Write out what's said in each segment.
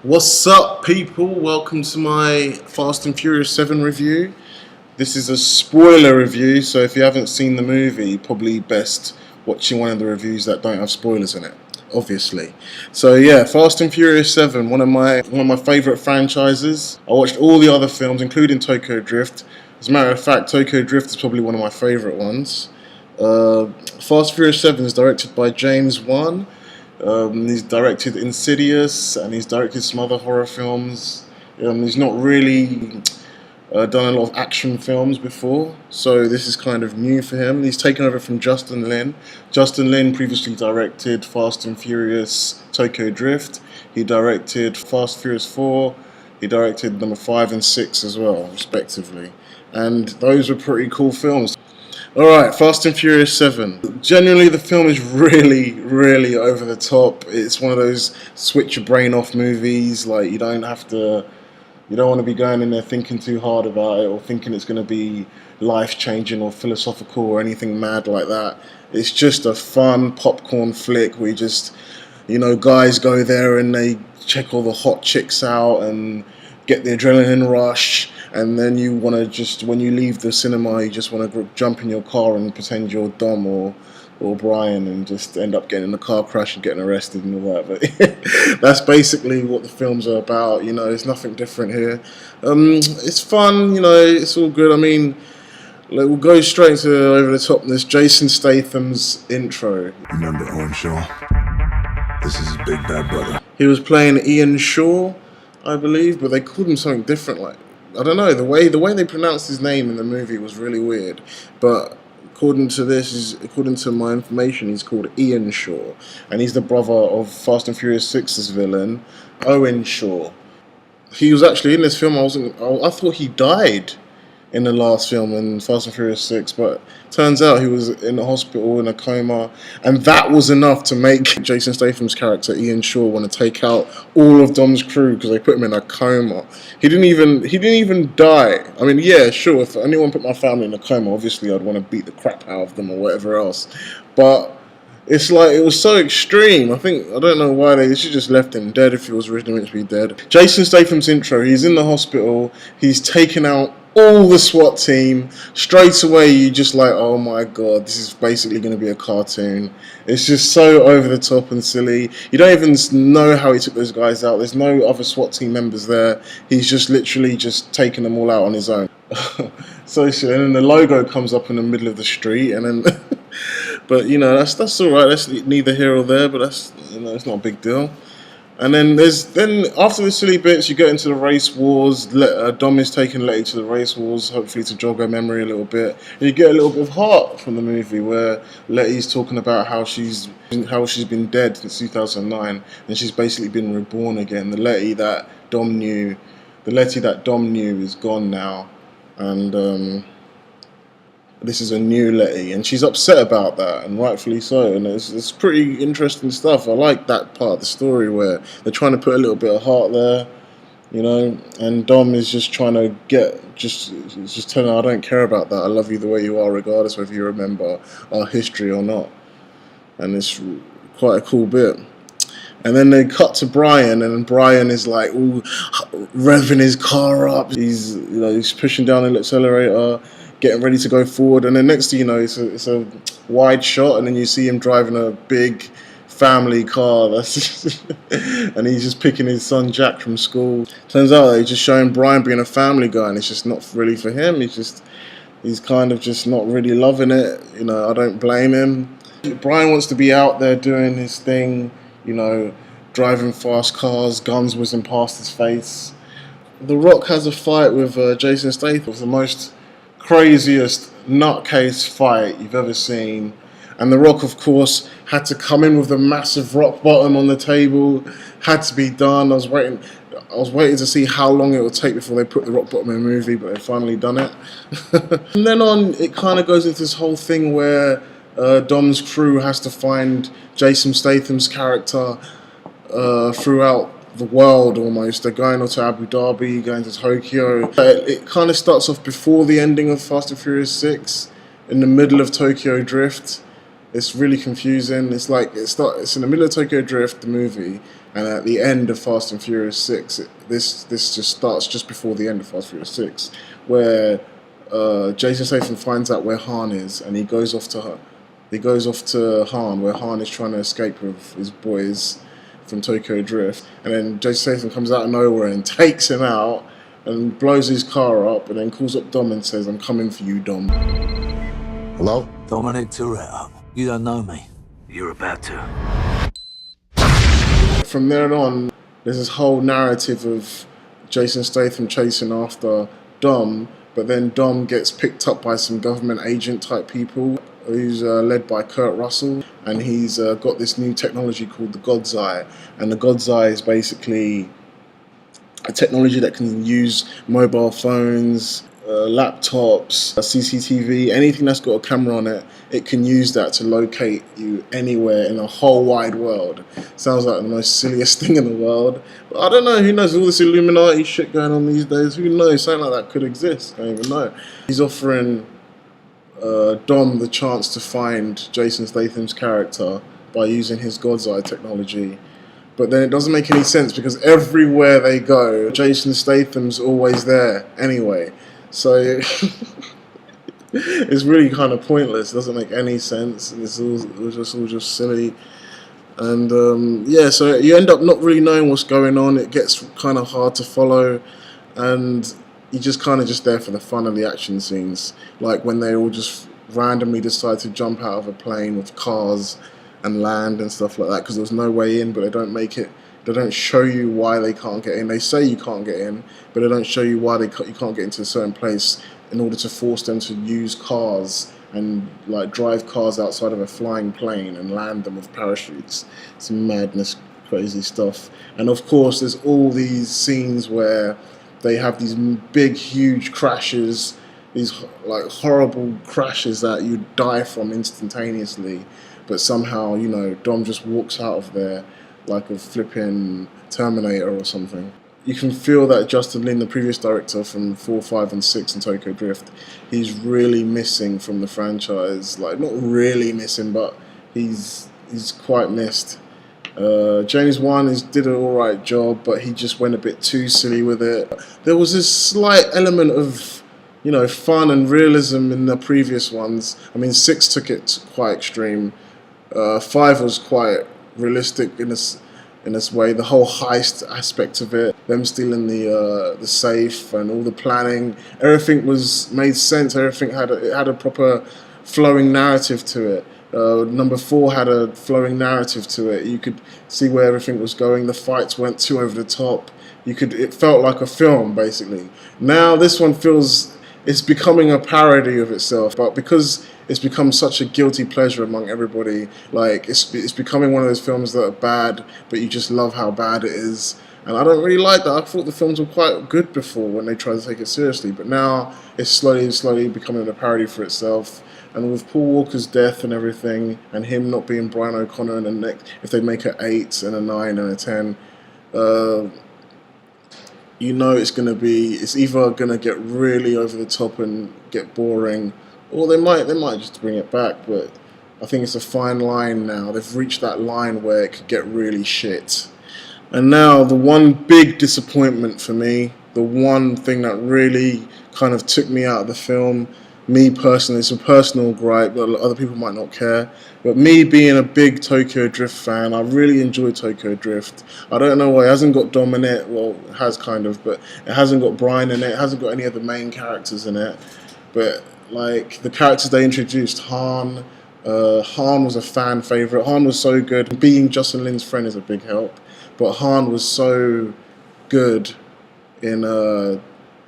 What's up, people? Welcome to my Fast and Furious 7 review. This is a spoiler review, so if you haven't seen the movie, probably best watching one of the reviews that don't have spoilers in it, obviously. So yeah, Fast and Furious 7, one of my favorite franchises. I watched all the other films, including Tokyo Drift. As a matter of fact, Tokyo Drift is probably one of my favorite ones. Fast and Furious 7 is directed by James Wan. He's directed Insidious and he's directed some other horror films. He's not really done a lot of action films before, so this is kind of new for him. He's taken over from Justin Lin. Justin Lin previously directed Fast and Furious Tokyo Drift. He directed Fast and Furious 4. He directed number 5 and 6 as well, respectively. And those were pretty cool films. Alright, Fast and Furious 7. Generally, the film is really over the top. It's one of those switch your brain off movies. Like, you don't want to be going in there thinking too hard about it or thinking it's going to be life-changing or philosophical or anything mad like that. It's just a fun popcorn flick where guys go there and they check all the hot chicks out and get the adrenaline rush. And then when you leave the cinema, you just want to jump in your car and pretend you're Dom or Brian and just end up getting in a car crash and getting arrested and all that. But that's basically what the films are about. There's nothing different here. It's fun, it's all good. I mean, we'll go straight to over the top. This Jason Statham's intro. Remember Owen Shaw? This is his big bad brother. He was playing Ian Shaw, I believe, but they called him something different. Like, I don't know, the way they pronounced his name in the movie was really weird. But according to my information, he's called Ian Shaw, and he's the brother of Fast and Furious 6's villain, Owen Shaw. He was actually in this film. I thought he died in the last film in Fast and Furious 6, but turns out he was in the hospital in a coma, and that was enough to make Jason Statham's character Ian Shaw want to take out all of Dom's crew because they put him in a coma. He didn't even die. I mean, yeah, sure, if anyone put my family in a coma, obviously I'd want to beat the crap out of them or whatever else, but it's like, it was so extreme. I don't know why they should just left him dead if he was originally meant to be dead. Jason Statham's intro, he's in the hospital, he's taken out all the SWAT team. Straight away, you just like, oh my god, this is basically going to be a cartoon. It's just so over the top and silly. You don't even know how he took those guys out. There's no other SWAT team members there. He's just literally just taking them all out on his own. So and then the logo comes up in the middle of the street, and then, but that's all right. That's neither here or there. But that's it's not a big deal. And then after the silly bits, you get into the race wars. Dom is taking Letty to the race wars, hopefully to jog her memory a little bit. And you get a little bit of heart from the movie where Letty's talking about how she's been dead since 2009, and she's basically been reborn again. The Letty that Dom knew is gone now, and this is a new Letty, and she's upset about that, and rightfully so. And it's pretty interesting stuff. I like that part of the story where they're trying to put a little bit of heart there, and Dom is just trying to just telling her, I don't care about that. I love you the way you are, regardless of whether you remember our history or not. And it's quite a cool bit. And then they cut to Brian, and Brian is like all revving his car up. He's pushing down the accelerator, getting ready to go forward, and then next thing you know, it's a wide shot, and then you see him driving a big family car. And he's just picking his son Jack from school. Turns out he's just showing Brian being a family guy, and it's just not really for him. He's kind of just not really loving it. I don't blame him. Brian wants to be out there doing his thing, driving fast cars, guns whizzing past his face. The Rock has a fight with Jason Statham. It's the most craziest nutcase fight you've ever seen, and The Rock, of course, had to come in with a massive rock bottom on the table. Had to be done. I was waiting to see how long it would take before they put the rock bottom in the movie, but they've finally done it. And then it kind of goes into this whole thing where Dom's crew has to find Jason Statham's character throughout the world almost. They're going to Abu Dhabi, going to Tokyo. It kind of starts off before the ending of Fast and Furious 6, in the middle of Tokyo Drift. It's really confusing. It's like it's in the middle of Tokyo Drift, the movie, and at the end of Fast and Furious 6, this just starts just before the end of Fast and Furious 6, where Jason Statham finds out where Han is, and he goes off to her. He goes off to Han, where Han is trying to escape with his boys from Tokyo Drift, and then Jason Statham comes out of nowhere and takes him out and blows his car up, and then calls up Dom and says, "I'm coming for you, Dom." Hello? Dominic Toretto. You don't know me. You're about to. From there on, there's this whole narrative of Jason Statham chasing after Dom, but then Dom gets picked up by some government agent type people who's led by Kurt Russell, and he's got this new technology called the God's Eye, and the God's Eye is basically a technology that can use mobile phones, laptops, CCTV, anything that's got a camera on it. It can use that to locate you anywhere in the whole wide world. Sounds like the most silliest thing in the world, but I don't know, who knows, all this Illuminati shit going on these days, who knows, something like that could exist, I don't even know. He's offering Dom the chance to find Jason Statham's character by using his God's Eye technology. But then it doesn't make any sense because everywhere they go, Jason Statham's always there anyway. So it's really kind of pointless. It doesn't make any sense. It's all just silly. And yeah, so you end up not really knowing what's going on. It gets kind of hard to follow, and you're just kind of just there for the fun of the action scenes. Like when they all just randomly decide to jump out of a plane with cars and land and stuff like that, because there's no way in, but they don't make it. They don't show you why they can't get in. They say you can't get in, but they don't show you why you can't get into a certain place in order to force them to use cars and like drive cars outside of a flying plane and land them with parachutes. It's madness, crazy stuff. And of course, there's all these scenes where they have these big, huge crashes, these like horrible crashes that you die from instantaneously. But somehow, you know, Dom just walks out of there like a flipping Terminator or something. You can feel that Justin Lin, the previous director from 4, 5 and 6 in Tokyo Drift, he's really missing from the franchise. Like, not really missing, but he's quite missed. James Wan did an alright job, but he just went a bit too silly with it. There was this slight element of, you know, fun and realism in the previous ones. I mean, 6 took it quite extreme. 5 was quite realistic in this way. The whole heist aspect of it, them stealing the safe and all the planning, everything made sense. Everything had a proper flowing narrative to it. Number 4 had a flowing narrative to it. You could see where everything was going. The fights weren't too over the top. It felt like a film basically. Now this one it's becoming a parody of itself, but because it's become such a guilty pleasure among everybody, like it's becoming one of those films that are bad, but you just love how bad it is. And I don't really like that. I thought the films were quite good before when they tried to take it seriously, but now it's slowly becoming a parody for itself. And with Paul Walker's death and everything, and him not being Brian O'Connor in the next, if they make an 8 and a 9 and a 10, you know it's either gonna get really over the top and get boring, or they might just bring it back. But I think it's a fine line now. They've reached that line where it could get really shit. And now the one big disappointment for me, the one thing that really kind of took me out of the film, me personally, it's a personal gripe, but other people might not care. But me being a big Tokyo Drift fan, I really enjoy Tokyo Drift. I don't know why it hasn't got Dom in it. Well, it has kind of, but it hasn't got Brian in it. It hasn't got any of the main characters in it. But like the characters they introduced, Han was a fan favorite. Han was so good. Being Justin Lin's friend is a big help. But Han was so good in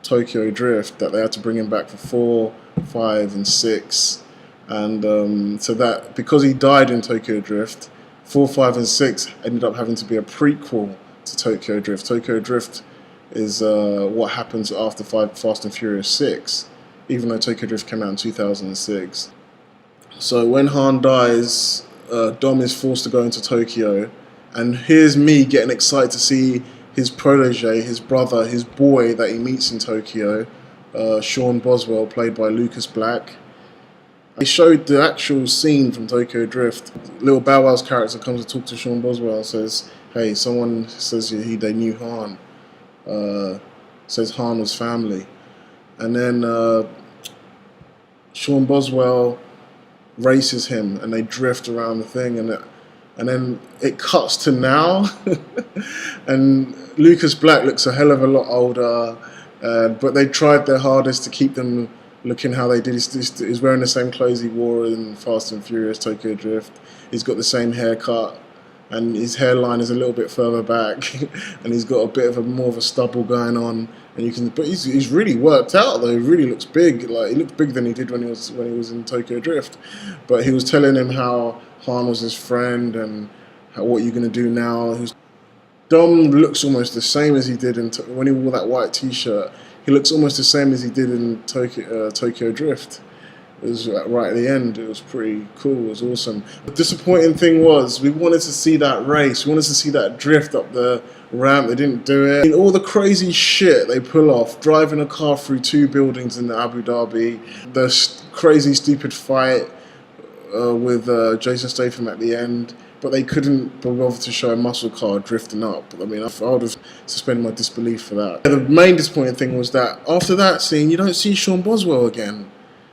Tokyo Drift that they had to bring him back for 4, 5 and 6, and so that because he died in Tokyo Drift, 4, 5 and 6 ended up having to be a prequel to Tokyo Drift. Tokyo Drift is what happens after Fast and Furious 6, even though Tokyo Drift came out in 2006. So when Han dies, Dom is forced to go into Tokyo, and here's me getting excited to see his protege, his brother, his boy that he meets in Tokyo, Sean Boswell, played by Lucas Black. They showed the actual scene from Tokyo Drift. Little Bow Wow's character comes to talk to Sean Boswell and says, "Hey, someone says they knew Han. Says Han was family." And then Sean Boswell races him, and they drift around the thing, and then it cuts to now, and Lucas Black looks a hell of a lot older, but they tried their hardest to keep them looking how they did. He's wearing the same clothes he wore in Fast and Furious Tokyo Drift. He's got the same haircut, and his hairline is a little bit further back, and he's got a bit of more of a stubble going on. And but he's really worked out though. He really looks big. Like he looked bigger than he did when he was in Tokyo Drift. But he was telling him how Han was his friend and what you're gonna do now. Dom looks almost the same as he did when he wore that white T-shirt. He looks almost the same as he did in Tokyo Drift. It was right at the end. It was pretty cool. It was awesome. The disappointing thing was we wanted to see that race. We wanted to see that drift up the ramp. They didn't do it. And all the crazy shit they pull off, driving a car through 2 buildings in Abu Dhabi, the crazy stupid fight with Jason Statham at the end. But they couldn't bother to show a muscle car drifting up. I mean, I would have suspended my disbelief for that. The main disappointing thing was that after that scene, you don't see Sean Boswell again.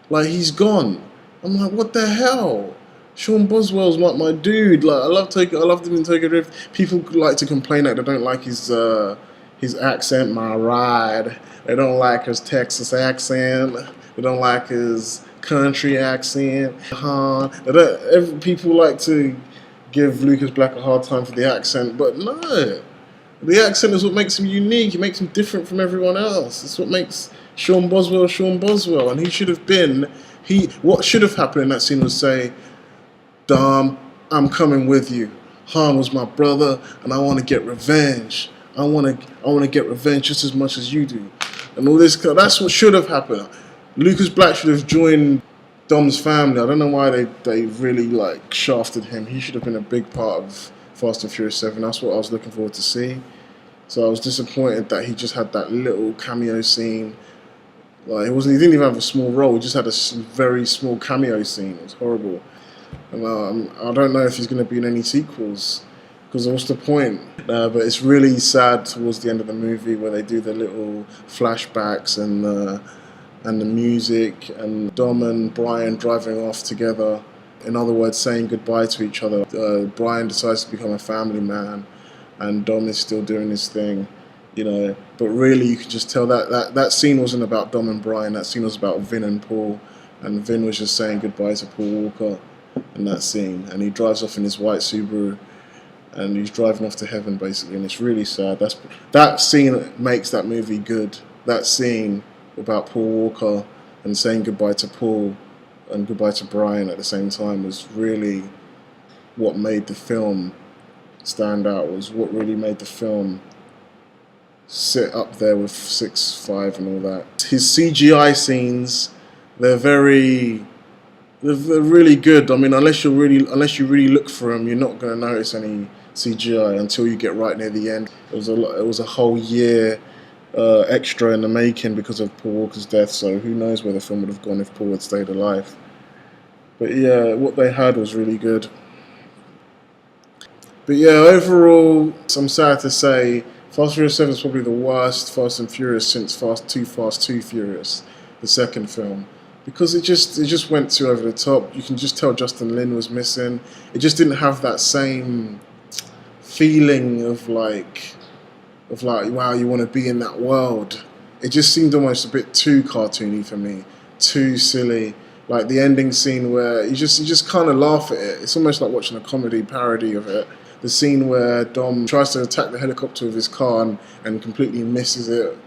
Like, he's gone. I'm like, what the hell? Sean Boswell's like my dude. Like, I loved him in Tokyo Drift. People like to complain that they don't like his accent, my ride. They don't like his Texas accent. They don't like his country accent. People like to give Lucas Black a hard time for the accent, but no. The accent is what makes him unique. It makes him different from everyone else. It's what makes Sean Boswell Sean Boswell. And he should have been, what should have happened in that scene was say, Dom, I'm coming with you. Han was my brother, and I want to get revenge. I want to get revenge just as much as you do. And all this, that's what should have happened. Lucas Black should have joined Dom's family. I don't know why they really like shafted him. He should have been a big part of Fast and Furious 7. That's what I was looking forward to see. So I was disappointed that he just had that little cameo scene. Like he didn't even have a small role. He just had a very small cameo scene. It was horrible. And I don't know if he's going to be in any sequels, because what's the point? But it's really sad towards the end of the movie where they do the little flashbacks and the music and Dom and Brian driving off together. In other words, saying goodbye to each other. Brian decides to become a family man, and Dom is still doing his thing, you know. But really, you can just tell that scene wasn't about Dom and Brian. That scene was about Vin and Paul, and Vin was just saying goodbye to Paul Walker in that scene. And he drives off in his white Subaru, and he's driving off to heaven basically, and it's really sad. That scene makes that movie good. That scene about Paul Walker and saying goodbye to Paul and goodbye to Brian at the same time was really what made the film stand out, was what really made the film sit up there with 6, 5 and all that. His CGI scenes, they're really good. I mean, unless you really look for them, you're not going to notice any CGI until you get right near the end. It was a whole year extra in the making because of Paul Walker's death, so who knows where the film would have gone if Paul had stayed alive. But yeah, what they had was really good. But yeah, overall, I'm sad to say, Fast and Furious 7 is probably the worst Fast and Furious since Fast 2 Furious, the second film. Because it just went too over the top. You can just tell Justin Lin was missing. It just didn't have that same feeling of like, wow, you want to be in that world. It just seemed almost a bit too cartoony for me, too silly. Like the ending scene where you just kind of laugh at it. It's almost like watching a comedy parody of it. The scene where Dom tries to attack the helicopter with his car and completely misses it,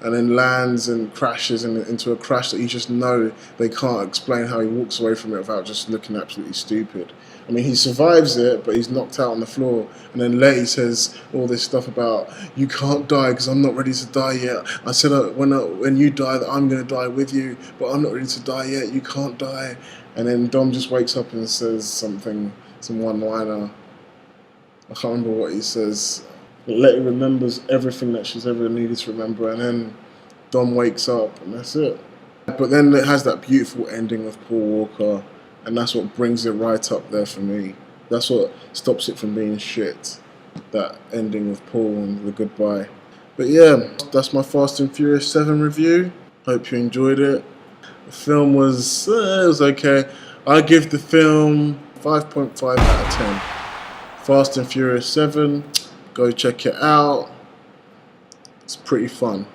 and then lands and crashes into a crash that you just know they can't explain how he walks away from it without just looking absolutely stupid. I mean, he survives it, but he's knocked out on the floor. And then later he says all this stuff about, you can't die because I'm not ready to die yet. I said when you die that I'm going to die with you, but I'm not ready to die yet. You can't die. And then Dom just wakes up and says some one-liner. I can't remember what he says. Letty remembers everything that she's ever needed to remember, and then Dom wakes up, and that's it. But then it has that beautiful ending with Paul Walker, and that's what brings it right up there for me. That's what stops it from being shit. That ending with Paul and the goodbye. But yeah, that's my Fast and Furious 7 review. Hope you enjoyed it. The film was, it was okay. I give the film 5.5 out of 10. Fast and Furious 7, go check it out. It's pretty fun.